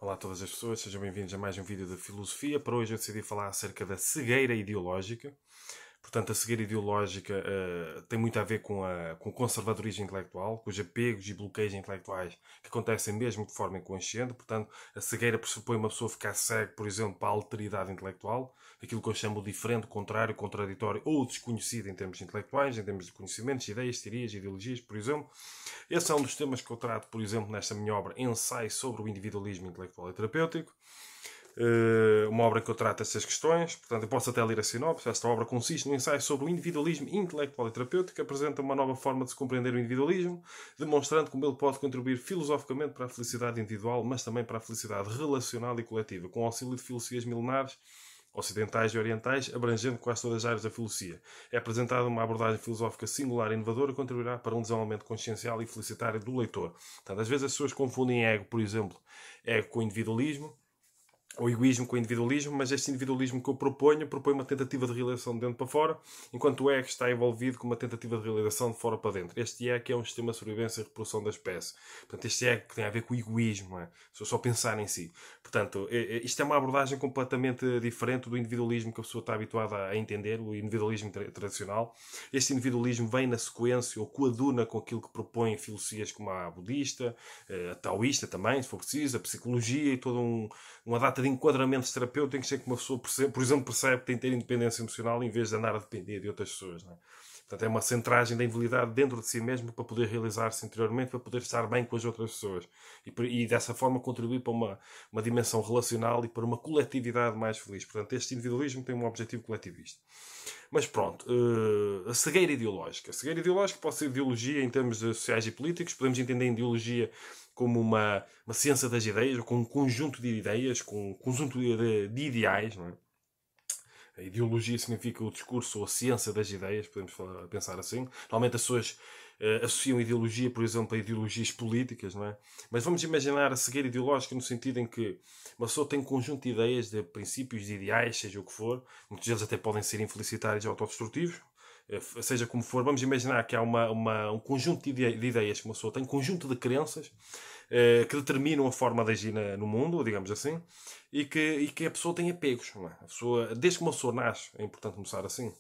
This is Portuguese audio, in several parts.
Olá a todas as pessoas, sejam bem-vindos a mais um vídeo de filosofia. Para hoje eu decidi falar acerca da cegueira ideológica. Portanto, a cegueira ideológica tem muito a ver com o conservadorismo intelectual, com os apegos e bloqueios intelectuais que acontecem mesmo de forma inconsciente. Portanto, a cegueira pressupõe uma pessoa ficar cega, por exemplo, para a alteridade intelectual, aquilo que eu chamo de diferente, contrário, contraditório ou desconhecido em termos intelectuais, em termos de conhecimentos, ideias, teorias, ideologias, por exemplo. Esse é um dos temas que eu trato, por exemplo, nesta minha obra, Ensaio sobre o Individualismo Intelectual e Terapêutico. Uma obra que eu trato estas questões, portanto eu posso até ler a sinopse. Esta obra consiste num ensaio sobre o individualismo intelectual e terapêutico, que apresenta uma nova forma de se compreender o individualismo, demonstrando como ele pode contribuir filosoficamente para a felicidade individual, mas também para a felicidade relacional e coletiva, com o auxílio de filosofias milenares, ocidentais e orientais, abrangendo quase todas as áreas da filosofia. É apresentada uma abordagem filosófica singular e inovadora que contribuirá para um desenvolvimento consciencial e felicitário do leitor. Portanto, às vezes as pessoas confundem ego, por exemplo, ego com individualismo, o egoísmo com o individualismo, mas este individualismo que eu proponho propõe uma tentativa de realização de dentro para fora, enquanto o ego está envolvido com uma tentativa de realização de fora para dentro. Este ego é um sistema de sobrevivência e reprodução da espécie. Portanto, este ego que tem a ver com o egoísmo, não é? Se eu só pensar em si. Portanto, isto é uma abordagem completamente diferente do individualismo que a pessoa está habituada a entender, o individualismo tradicional. Este individualismo vem na sequência ou coaduna com aquilo que propõem filosofias como a budista, a taoísta também, se for preciso, a psicologia e toda uma data de enquadramentos terapêuticos em que uma pessoa, por exemplo, percebe que tem que ter independência emocional em vez de andar a depender de outras pessoas. Não é? Portanto, é uma centragem da invalidade dentro de si mesmo para poder realizar-se interiormente, para poder estar bem com as outras pessoas. E dessa forma contribuir para uma dimensão relacional e para uma coletividade mais feliz. Portanto, este individualismo tem um objetivo coletivista. Mas pronto, a cegueira ideológica. A cegueira ideológica pode ser ideologia em termos sociais e políticos. Podemos entender a ideologia como uma ciência das ideias, ou com um conjunto de ideias, com um conjunto de ideais. Não é? A ideologia significa o discurso ou a ciência das ideias, podemos pensar assim. Normalmente as pessoas associam ideologia, por exemplo, a ideologias políticas, não é? Mas vamos imaginar a cegueira ideológica no sentido em que uma pessoa tem um conjunto de ideias, de princípios, de ideais, seja o que for. Muitos deles até podem ser infelicitários e autodestrutivos. Seja como for, vamos imaginar que há um conjunto de ideias que uma pessoa tem, um conjunto de crenças que determinam a forma de agir no mundo, digamos assim, e que a pessoa tem apegos. Não é? A pessoa, desde que uma pessoa nasce, é importante começar assim,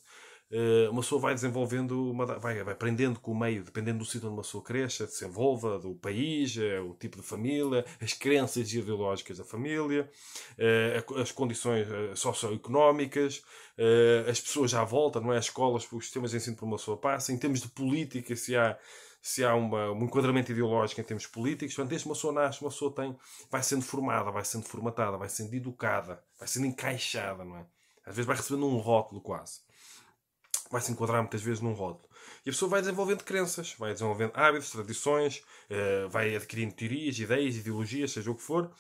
uma pessoa vai desenvolvendo, vai aprendendo com o meio, dependendo do sítio onde uma pessoa cresça, desenvolva, do país, o tipo de família, as crenças ideológicas da família, as condições socioeconómicas, as pessoas à volta, não é? As escolas, os sistemas de ensino por uma pessoa passa, em termos de política, se há um enquadramento ideológico em termos políticos. Portanto, desde que uma pessoa nasce, uma pessoa vai sendo formada, vai sendo formatada, vai sendo educada, vai sendo encaixada, não é? Às vezes vai recebendo um rótulo quase. Vai se enquadrar muitas vezes num rótulo. E a pessoa vai desenvolvendo crenças, vai desenvolvendo hábitos, tradições, vai adquirindo teorias, ideias, ideologias, seja o que for.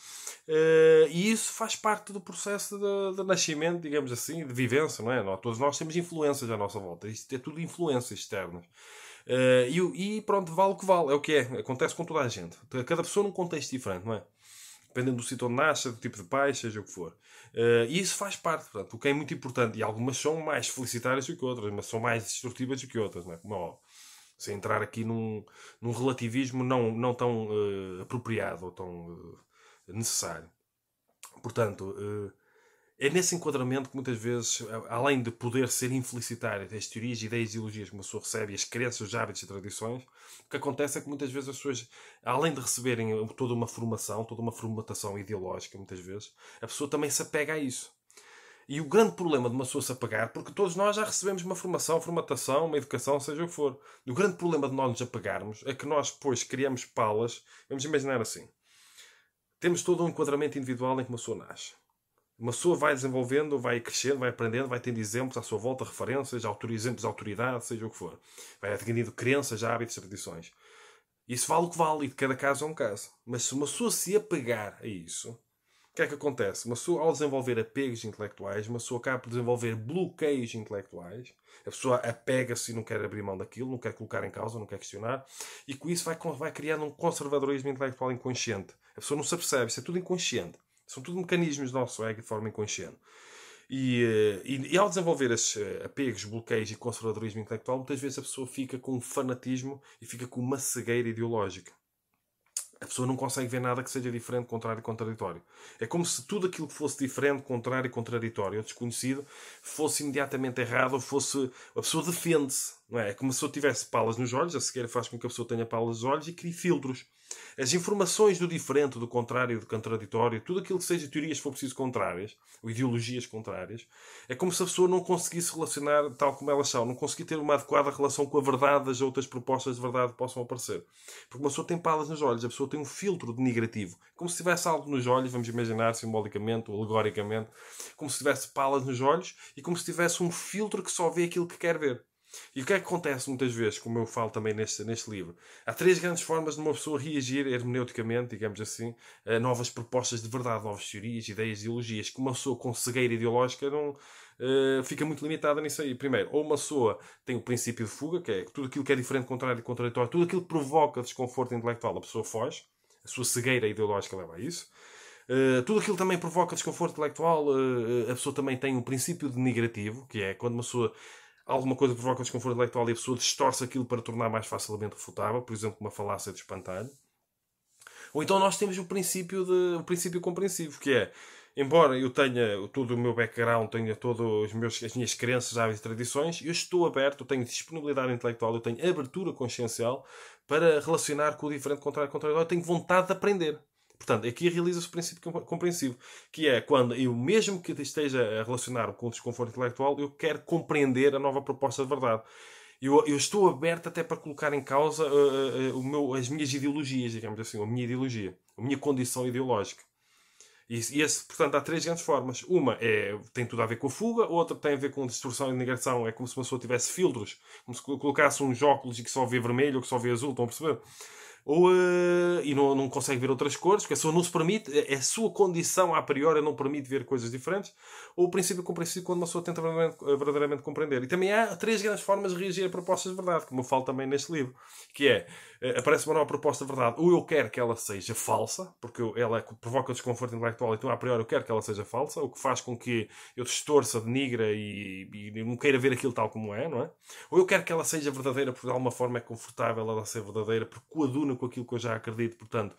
E isso faz parte do processo de nascimento, digamos assim, de vivência, não é? Todos nós temos influências à nossa volta. Isto é tudo influências externas. E pronto, vale o que vale. É o que é. Acontece com toda a gente. Cada pessoa num contexto diferente, não é? Dependendo do sítio onde nasce, do tipo de pai, seja o que for. E isso faz parte, portanto, o que é muito importante. E algumas são mais felicitárias do que outras, mas são mais destrutivas do que outras, não é? Como é óbvio. Sem entrar aqui num relativismo não tão apropriado ou tão necessário. Portanto, é nesse enquadramento que muitas vezes, além de poder ser infelicitário, as teorias, ideias e ideologias que uma pessoa recebe, e as crenças, os hábitos e tradições, o que acontece é que muitas vezes as pessoas, além de receberem toda uma formação, toda uma formatação ideológica, muitas vezes, a pessoa também se apega a isso. E o grande problema de uma pessoa se apegar, porque todos nós já recebemos uma formatação, uma educação, seja o que for. E o grande problema de nós nos apegarmos é que nós depois criamos palas. Vamos imaginar assim. Temos todo um enquadramento individual em que uma pessoa nasce. Uma pessoa vai desenvolvendo, vai crescendo, vai aprendendo, vai tendo exemplos à sua volta, referências, exemplos de autoridade, seja o que for. Vai adquirindo crenças, hábitos, tradições. Isso vale o que vale, e de cada caso é um caso. Mas se uma pessoa se apegar a isso, o que é que acontece? Uma pessoa, ao desenvolver apegos intelectuais, uma pessoa acaba por desenvolver bloqueios intelectuais. A pessoa apega-se e não quer abrir mão daquilo, não quer colocar em causa, não quer questionar. E com isso vai criando um conservadorismo intelectual inconsciente. A pessoa não se apercebe, isso é tudo inconsciente. São tudo mecanismos do nosso ego de forma inconsciente. E ao desenvolver esses apegos, bloqueios e conservadorismo intelectual, muitas vezes a pessoa fica com um fanatismo e fica com uma cegueira ideológica. a pessoa não consegue ver nada que seja diferente, contrário e contraditório. É como se tudo aquilo que fosse diferente, contrário e contraditório ou desconhecido fosse imediatamente errado ou fosse... A pessoa defende-se, não é? É como se eu tivesse palas nos olhos, a cegueira faz com que a pessoa tenha palas nos olhos e crie filtros. As informações do diferente, do contrário e do contraditório, tudo aquilo que seja teorias, se for preciso, contrárias, ou ideologias contrárias, é como se a pessoa não conseguisse relacionar tal como elas são, não conseguisse ter uma adequada relação com a verdade das outras propostas de verdade que possam aparecer. Porque uma pessoa tem palas nos olhos, a pessoa tem um filtro denigrativo. Como se tivesse algo nos olhos, vamos imaginar simbolicamente ou alegoricamente, como se tivesse palas nos olhos e como se tivesse um filtro que só vê aquilo que quer ver. E o que é que acontece muitas vezes, como eu falo também neste livro? Há 3 grandes formas de uma pessoa reagir hermeneuticamente, digamos assim, a novas propostas de verdade, novas teorias, ideias, ideologias, que uma pessoa com cegueira ideológica não fica muito limitada nisso aí. Primeiro, ou uma pessoa tem o princípio de fuga, que é tudo aquilo que é diferente, contrário e contraditório, tudo aquilo que provoca desconforto intelectual, a pessoa foge, a sua cegueira ideológica leva a isso. Tudo aquilo também provoca desconforto intelectual, a pessoa também tem um princípio denigrativo, que é quando uma pessoa alguma coisa provoca desconforto intelectual e a pessoa distorce aquilo para tornar mais facilmente refutável, por exemplo, uma falácia de espantalho. Ou então nós temos o princípio compreensivo, que é, embora eu tenha todo o meu background, tenha todas as minhas crenças, hábitos e tradições, eu estou aberto, eu tenho disponibilidade intelectual, eu tenho abertura consciencial para relacionar com o diferente, contrário, contraditório, eu tenho vontade de aprender. Portanto, aqui realiza-se o princípio compreensivo, que é quando eu, mesmo que esteja a relacionar com o desconforto intelectual, eu quero compreender a nova proposta de verdade. Eu estou aberto até para colocar em causa as minhas ideologias, digamos assim, a minha ideologia, a minha condição ideológica. Portanto, há 3 grandes formas. Uma tem tudo a ver com a fuga, outra tem a ver com distorção e negação. É como se uma pessoa tivesse filtros, como se colocasse uns óculos e que só vê vermelho ou que só vê azul, estão a perceber? E não consegue ver outras cores, porque a pessoa não se permite, a sua condição a priori não permite ver coisas diferentes, ou o princípio compreensivo quando uma pessoa tenta verdadeiramente compreender. E também há 3 grandes formas de reagir a propostas de verdade, como eu falo também neste livro, que é, aparece uma nova proposta de verdade, ou eu quero que ela seja falsa, porque ela provoca desconforto intelectual, então a priori eu quero que ela seja falsa, o que faz com que eu distorça, denigra e não queira ver aquilo tal como é, não é? Ou eu quero que ela seja verdadeira, porque de alguma forma é confortável ela ser verdadeira, porque coaduna com aquilo que eu já acredito, portanto,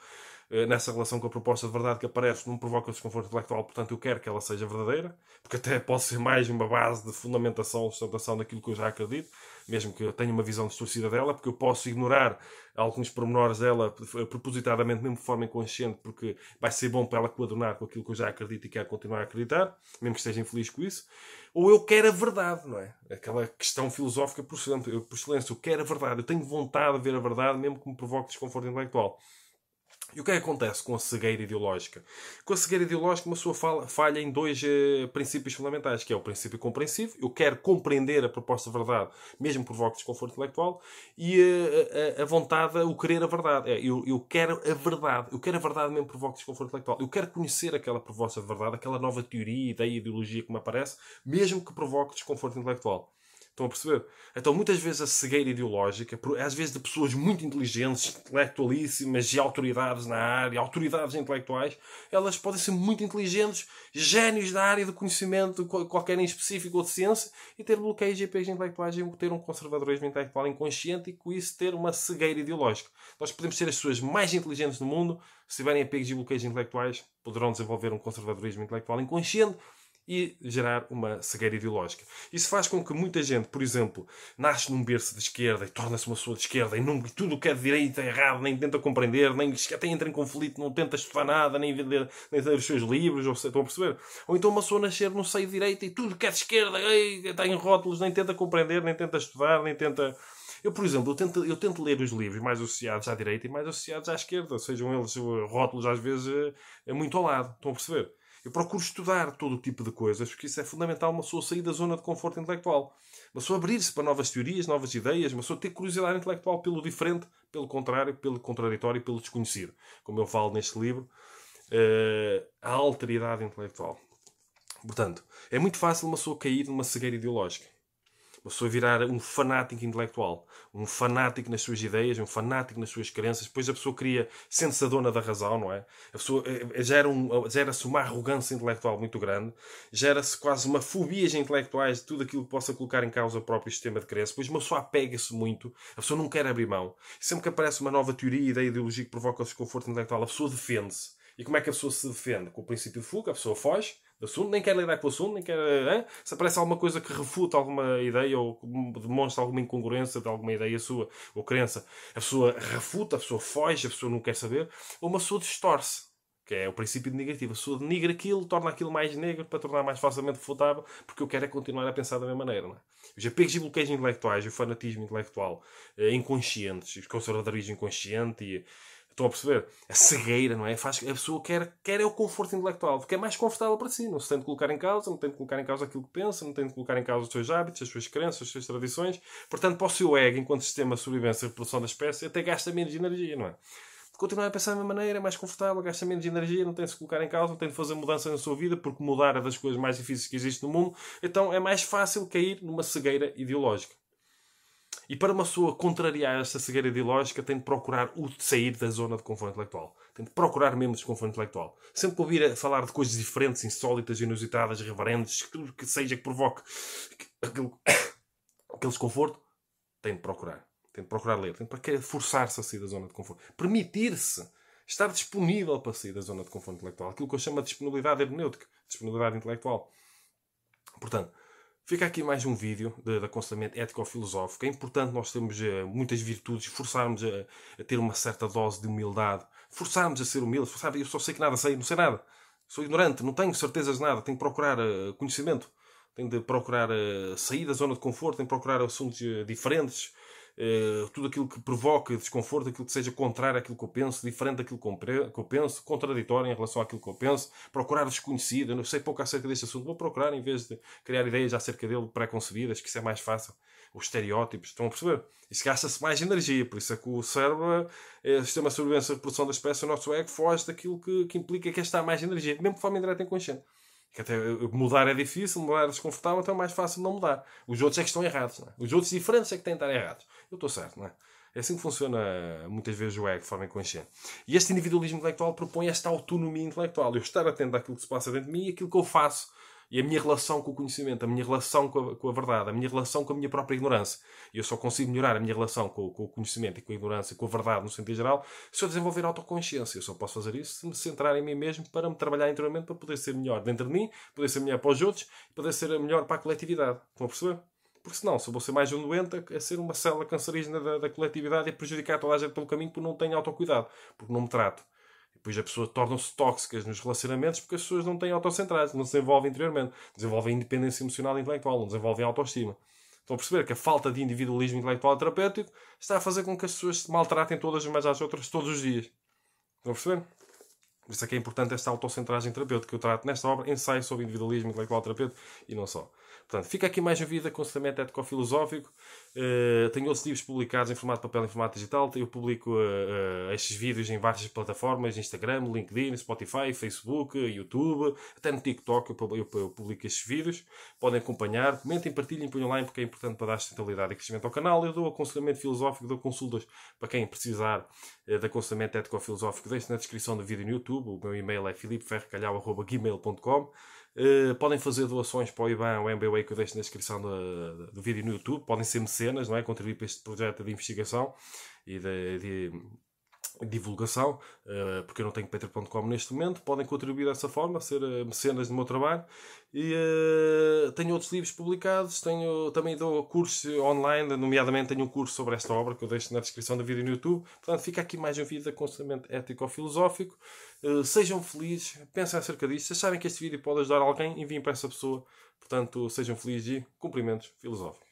nessa relação com a proposta de verdade que aparece, não provoca desconforto intelectual, portanto, eu quero que ela seja verdadeira, porque até pode ser mais uma base de fundamentação, sustentação daquilo que eu já acredito, mesmo que eu tenha uma visão distorcida dela, porque eu posso ignorar alguns pormenores dela propositadamente, mesmo de forma inconsciente, porque vai ser bom para ela coadunar com aquilo que eu já acredito e quero continuar a acreditar, mesmo que esteja infeliz com isso. Ou eu quero a verdade, não é? Aquela questão filosófica por excelência. Eu quero a verdade, eu tenho vontade de ver a verdade, mesmo que me provoque desconforto intelectual. E o que é que acontece com a cegueira ideológica? Com a cegueira ideológica, uma pessoa falha em 2 princípios fundamentais, que é o princípio compreensivo, eu quero compreender a proposta de verdade, mesmo que provoque desconforto intelectual, e a vontade, o querer a verdade. Eu quero a verdade mesmo que provoque desconforto intelectual. Eu quero conhecer aquela proposta de verdade, aquela nova teoria, ideia, ideologia que me aparece, mesmo que provoque desconforto intelectual. Estão a perceber? Então, muitas vezes a cegueira ideológica, às vezes de pessoas muito inteligentes, intelectualíssimas e autoridades na área, autoridades intelectuais, elas podem ser muito inteligentes, génios da área de conhecimento, qualquer em específico ou de ciência, e ter bloqueios e apegos intelectuais e ter um conservadorismo intelectual inconsciente e com isso ter uma cegueira ideológica. Nós podemos ser as pessoas mais inteligentes do mundo, se tiverem apegos e bloqueios intelectuais, poderão desenvolver um conservadorismo intelectual inconsciente e gerar uma cegueira ideológica. Isso faz com que muita gente, por exemplo, nasce num berço de esquerda e torna-se uma pessoa de esquerda e tudo o que é de direita é errado, nem tenta compreender, nem até entra em conflito, não tenta estudar nada, nem ler os seus livros, estão a perceber? Ou então uma pessoa nascer no seio de direita e tudo que é de esquerda está em rótulos, nem tenta compreender, nem tenta estudar, nem tenta... Eu, por exemplo, eu tento ler os livros mais associados à direita e mais associados à esquerda, sejam eles rótulos às vezes muito ao lado, estão a perceber? Eu procuro estudar todo o tipo de coisas, porque isso é fundamental, uma pessoa sair da zona de conforto intelectual. Uma pessoa abrir-se para novas teorias, novas ideias, uma pessoa ter curiosidade intelectual pelo diferente, pelo contrário, pelo contraditório, pelo desconhecido. Como eu falo neste livro, a alteridade intelectual. Portanto, é muito fácil uma pessoa cair numa cegueira ideológica. Uma pessoa virar um fanático intelectual, um fanático nas suas ideias, um fanático nas suas crenças. Depois a pessoa sente-se a dona da razão, não é? A pessoa gera-se uma arrogância intelectual muito grande, gera-se quase uma fobia intelectuais de tudo aquilo que possa colocar em causa o próprio sistema de crença. Depois uma pessoa apega-se muito, a pessoa não quer abrir mão. Sempre que aparece uma nova teoria, ideia, ideologia que provoca o desconforto intelectual, a pessoa defende-se. E como é que a pessoa se defende? Com o princípio de fuga, a pessoa foge do assunto, nem quer lidar com o assunto, nem quer... Se aparece alguma coisa que refuta alguma ideia ou demonstra alguma incongruência de alguma ideia sua ou crença, a pessoa refuta, a pessoa foge, a pessoa não quer saber, ou uma pessoa distorce, que é o princípio de negativo. A pessoa denigra aquilo, torna aquilo mais negro para tornar mais facilmente refutável, porque eu quero é continuar a pensar da mesma maneira. Não é? Os apegos e bloqueios intelectuais, o fanatismo intelectual inconscientes, o conservadorismo inconsciente e... Estão a perceber? A cegueira, não é? A pessoa quer é o conforto intelectual, porque é mais confortável para si. Não se tem de colocar em causa, não tem de colocar em causa aquilo que pensa, não tem de colocar em causa os seus hábitos, as suas crenças, as suas tradições. Portanto, para o seu ego, enquanto sistema de sobrevivência e reprodução da espécie, até gasta menos energia, não é? Continuar a pensar da mesma maneira, é mais confortável, gasta menos energia, não tem de se colocar em causa, não tem de fazer mudanças na sua vida, porque mudar é das coisas mais difíceis que existe no mundo. Então é mais fácil cair numa cegueira ideológica. E para uma pessoa contrariar esta cegueira ideológica, tem de procurar sair da zona de conforto intelectual. Tem de procurar mesmo desconforto intelectual. Sempre que ouvir a falar de coisas diferentes, insólitas, inusitadas, irreverentes, tudo que seja que provoque aquele desconforto, tem de procurar. Tem de procurar ler. Tem de forçar-se a sair da zona de conforto. Permitir-se estar disponível para sair da zona de conforto intelectual. Aquilo que eu chamo de disponibilidade hermenêutica. Disponibilidade intelectual. Portanto, fica aqui mais um vídeo de aconselhamento ético-filosófico. É importante nós termos muitas virtudes, forçarmos a ter uma certa dose de humildade, forçarmos a ser humildes, eu só sei que nada sei, não sei nada. Sou ignorante, não tenho certezas de nada, tenho que procurar conhecimento, tenho de procurar sair da zona de conforto, tenho de procurar assuntos diferentes, tudo aquilo que provoque desconforto, aquilo que seja contrário àquilo que eu penso, diferente daquilo que eu penso, contraditório em relação àquilo que eu penso, procurar desconhecido. Eu não sei pouco acerca deste assunto, vou procurar em vez de criar ideias acerca dele pré-concebidas, que isso é mais fácil. Os estereótipos, estão a perceber? Isso gasta-se mais energia, por isso é que o cérebro, o sistema de sobrevivência e reprodução da espécie, o nosso ego, foge daquilo que implica gastar mais energia, mesmo de forma indireta e inconsciente. Que até mudar é difícil, mudar é desconfortável, então é mais fácil não mudar. Os outros é que estão errados, não é? Os outros diferentes é que têm de estar errados. Eu estou certo, não é? É assim que funciona muitas vezes o ego de forma inconsciente. E este individualismo intelectual propõe esta autonomia intelectual. Eu estar atento àquilo que se passa dentro de mim e aquilo que eu faço. E a minha relação com o conhecimento, a minha relação com a verdade, a minha relação com a minha própria ignorância. E eu só consigo melhorar a minha relação com o conhecimento e com a ignorância e com a verdade no sentido geral se eu desenvolver autoconsciência. Eu só posso fazer isso se me centrar em mim mesmo para me trabalhar interiormente para poder ser melhor dentro de mim, poder ser melhor para os outros, poder ser melhor para a coletividade. Estão a perceber? Porque senão, se eu vou ser mais um doente, é ser uma célula cancerígena da coletividade e prejudicar toda a gente pelo caminho porque não tenho autocuidado, porque não me trato. Depois as pessoas tornam-se tóxicas nos relacionamentos porque as pessoas não têm autocentrados, não se desenvolvem interiormente, desenvolvem independência emocional e intelectual, não desenvolvem autoestima. Estão a perceber que a falta de individualismo intelectual e terapêutico está a fazer com que as pessoas se maltratem todas umas às outras todos os dias. Estão a perceber? Por isso é que é importante esta autocentragem terapêutica que eu trato nesta obra, ensaio sobre individualismo intelectual terapêutico e não só. Portanto, fica aqui mais um vídeo de aconselhamento ético-filosófico. Tenho outros livros publicados em formato de papel e em formato digital. Eu publico estes vídeos em várias plataformas: Instagram, LinkedIn, Spotify, Facebook, YouTube, até no TikTok eu publico estes vídeos. Podem acompanhar, comentem, partilhem, ponham lá porque é importante para dar sustentabilidade e crescimento ao canal. Eu dou aconselhamento filosófico, dou consultas para quem precisar de aconselhamento ético-filosófico. Deixo na descrição do vídeo no YouTube. O meu e-mail é filipeferrecalhau@gmail.com. Podem fazer doações para o IBAN ou MBWay que eu deixo na descrição do vídeo no YouTube. Podem ser mecenas, não é? Contribuir para este projeto de investigação e de divulgação, porque eu não tenho patreon.com neste momento. Podem contribuir dessa forma, ser mecenas do meu trabalho. E tenho outros livros publicados, também dou cursos online, nomeadamente tenho um curso sobre esta obra que eu deixo na descrição do vídeo no YouTube. Portanto, fica aqui mais um vídeo de aconselhamento ético-filosófico. Sejam felizes, pensem acerca disto. Se acharem que este vídeo pode ajudar alguém, enviem para essa pessoa. Portanto, sejam felizes e cumprimentos filosóficos.